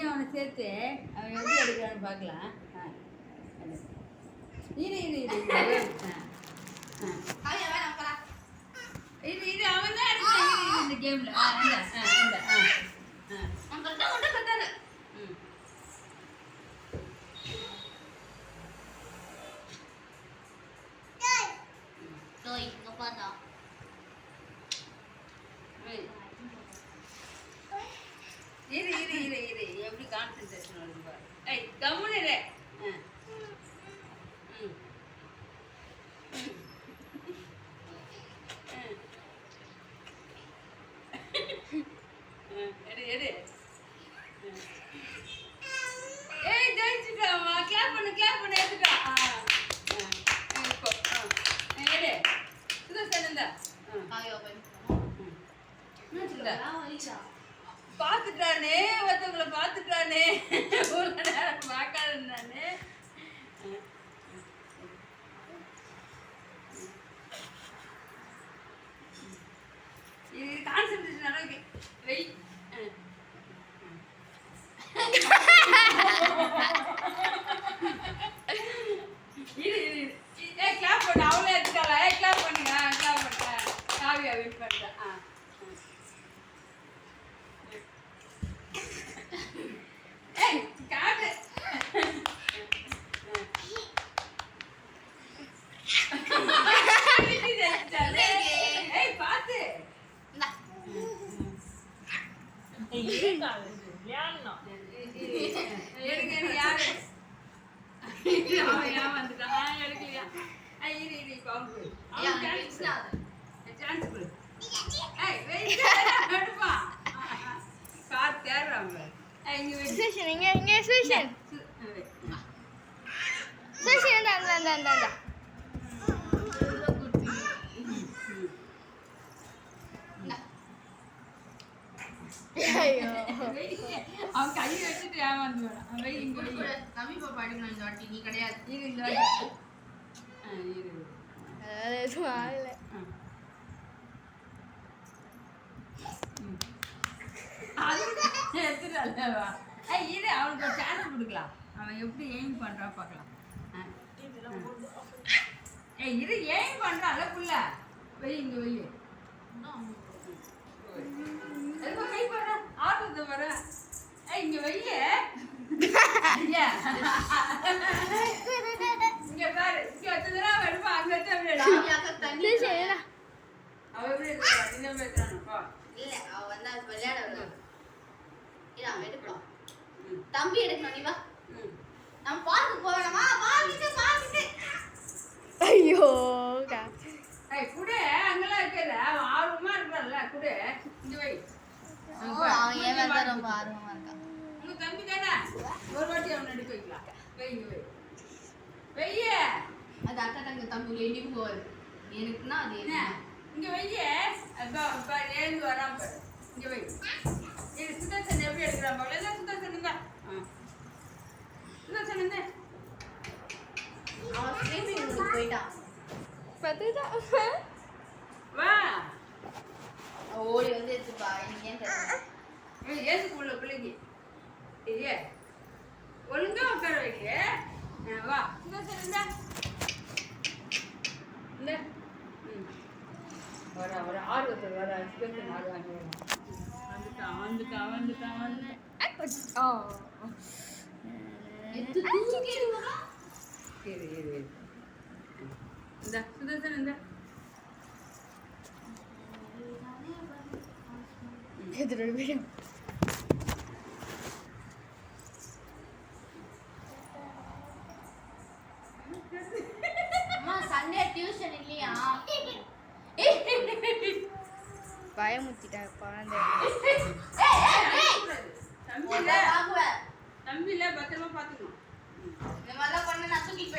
நீயும் அவனை சேர்த்து அவன் எப்படி எடுக்கிறான்னு பார்க்கலாம். இரு இரு இரு இது இது அவன் தான் எடுக்கிறான் இந்த கேமில். இரு இரு இரு இரு எப்படி கான்சென்ட்ரேஷன் வருது பாரு. ஏய் கம்முனு இரு. எடு எடு. ஏய் ஜெயிச்சிட்டாமா. கிளாப் பண்ணு எடுத்துட்டா. இப்போ எடு. சுதர்சன் இந்தா. பார்த்துட்டானே ஒருத்தவங்களை பார்த்துட்டானே ஒரு நேரம் பார்க்காத இருந்தானே. இது கான்சென்ட்ரேஷன் அளவுக்கு வெய். இது இது ஏ கிளாப் பண்ணு. அவளே எடுத்துட்டாளா? ஏ கிளாப் பண்ணுங்க. கிளாப் பண்ணுங்க. காவியா வெயிட் பண்ணுறேன். அவன் கையை வச்சுட்டு ஏமாந்து நீ கிடையாது. எடுத்துட்டாவா? இரு அவனுக்கு ஒரு சான்ஸ் கொடுக்கலாம். அவன் எப்படி எய்ம் பண்றான் பார்க்கலாம். இரு எய்ம் பண்றான்ல புள்ள. வெய் இங்க வெய். கை போற ஆடுறது வர. இங்க வெய்ய. இங்க பாரு. இங்க வச்சதுனா வெடுப்பா. அங்க வச்சா அப்படியே அவ எப்படி இருக்கா? இந்த மாதிரி இருக்கானப்பா. இல்ல அவ வந்தா விளையாட வரல. இல்ல அவன் எடுப்பான். தம்பி எடுக்கணும். நீ வா. நம்ம பார்க்க போறோமா? பாக்கிட்டு. ஐயோ குடு. அங்கெல்லாம் இருக்கல. அவன் ஆர்வமா இருக்கான்ல. குடு. இங்க வை. அவன் ஏன் தான் ரொம்ப ஆர்வமா இருக்கான். உங்க தம்பி தானே. ஒரு வாட்டி அவன் எடுக்க வைக்கலாம். வை இங்க வை. வெய்ய. அது அக்கா தங்க தம்பி எண்ணி போவாரு. எனக்குன்னா அது என்ன? இங்க வெய்ய. அப்பா ஏந்து வராம பாரு. இங்க வை. இது சுதர்சன் எப்படி எடுக்கிறான் பாரு. எல்லாம் சுதர்சன் இருந்தா. சுதர்சன் இருந்தா. அவன் ஸ்விமிங் போயிட்டான். பத்துதா. வா. ஓடி வந்து எடுத்துப்பா. நீ ஏன் தெரியல. ஏசுக்கு உள்ள பிள்ளைக்கு. ஏ ஒழுங்கா உட்கார வைக்க. வா. சுதர்சன் இருந்தா. இந்த வர ஆர்வத்தில் வர சுதர்சன் ஆடுவாங்க. வந்துட்டான். இந்த சுதர்சன் இந்த சண்டே டியூஷன் இல்லையா? பயமுத்திட்டா குழந்தை. தம்பியில பத்திரமா பாத்துக்கணும். இந்த மாதிரிலாம் பண்ண நான் தூக்கிட்டு